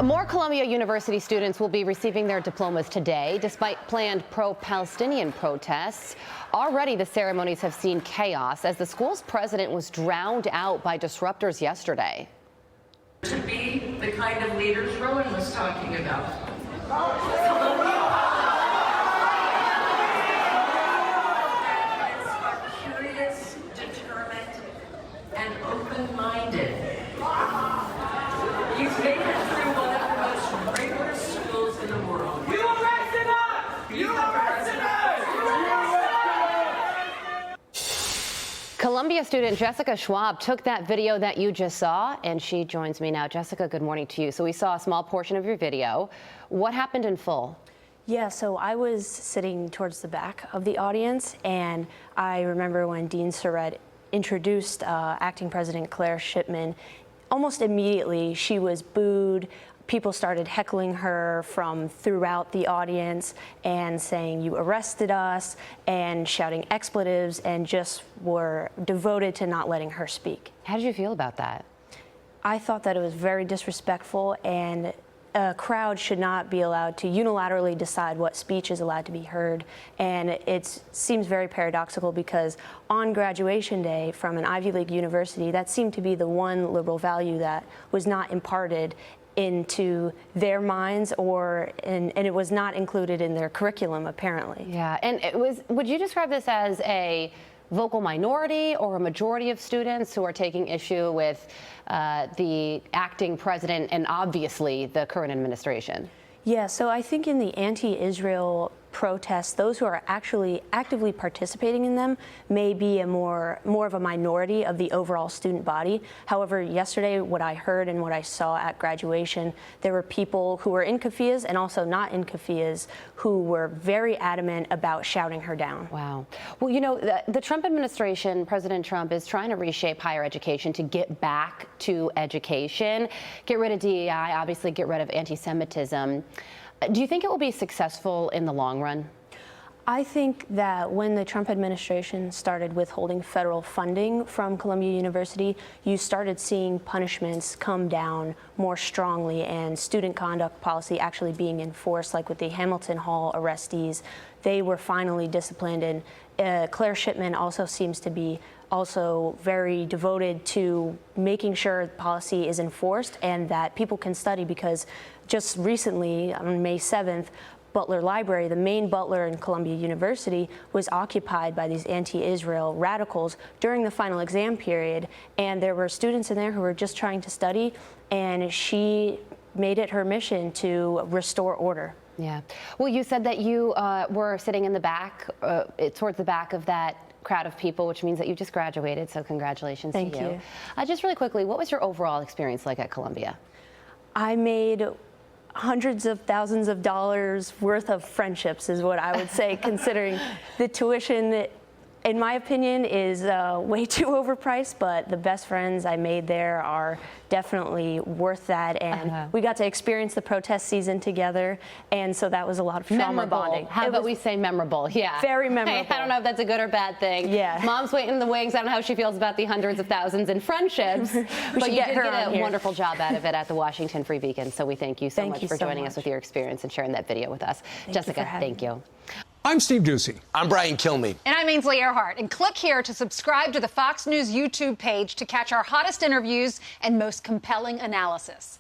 More Columbia University students will be receiving their diplomas today, despite planned pro-Palestinian protests. Already, the ceremonies have seen chaos as the school's president was drowned out by disruptors yesterday. To be the kind of leaders Rowan was talking about. Curious, determined, and open-minded. You've made it through one of the most rigorous schools in the world. You arrested us! You arrested us! Columbia student Jessica Schwalb took that video that you just saw, and she joins me now. Jessica, good morning to you. So we saw a small portion of your video. What happened in full? Yeah, so I was sitting towards the back of the audience, and I remember when Dean Surratt introduced Acting President Claire Shipman. Almost immediately, she was booed. People started heckling her from throughout the audience and saying, "You arrested us," and shouting expletives, and just were devoted to not letting her speak. How did you feel about that? I thought that it was very disrespectful, and a crowd should not be allowed to unilaterally decide what speech is allowed to be heard. And it seems very paradoxical because on graduation day from an Ivy League university, that seemed to be the one liberal value that was not imparted into their minds, and it was not included in their curriculum, apparently. Yeah, and would you describe this as a vocal minority or a majority of students who are taking issue with the acting president and obviously the current administration? Yeah, so I think in the anti-Israel protests, those who are actually actively participating in them may be a more of a minority of the overall student body. However, yesterday, what I heard and what I saw at graduation, there were people who were in keffiyehs and also not in keffiyehs who were very adamant about shouting her down. Wow. Well, you know, the Trump administration, President Trump, is trying to reshape higher education to get back to education, get rid of DEI, obviously get rid of anti-Semitism. Do you think it will be successful in the long run? I think that when the Trump administration started withholding federal funding from Columbia University, you started seeing punishments come down more strongly and student conduct policy actually being enforced, like with the Hamilton Hall arrestees. They were finally disciplined, and Claire Shipman also seems to be also very devoted to making sure policy is enforced and that people can study, because just recently, on May 7th, Butler Library, the main Butler in Columbia University, was occupied by these anti-Israel radicals during the final exam period, and there were students in there who were just trying to study, and she made it her mission to restore order. Yeah. Well, you said that you were sitting in the back, towards the back of that crowd of people, which means that you just graduated, so congratulations to you. Thank you. Just really quickly, what was your overall experience like at Columbia? I made hundreds of thousands of dollars worth of friendships, is what I would say, considering the tuition that, in my opinion, is way too overpriced, but the best friends I made there are definitely worth that, and we got to experience the protest season together, and so that was a lot of trauma bonding. How about we say memorable? Yeah. Very memorable. Hey, I don't know if that's a good or bad thing. Yeah. Mom's waiting in the wings. I don't know how she feels about the hundreds of thousands in friendships, but you did get a wonderful job out of it at the Washington Free Beacon, so we thank you so much for joining us with your experience and sharing that video with us. Jessica, thank you. I'm Steve Ducey. I'm Brian Kilmeade. And I'm Ainsley Earhart. And click here to subscribe to the Fox News YouTube page to catch our hottest interviews and most compelling analysis.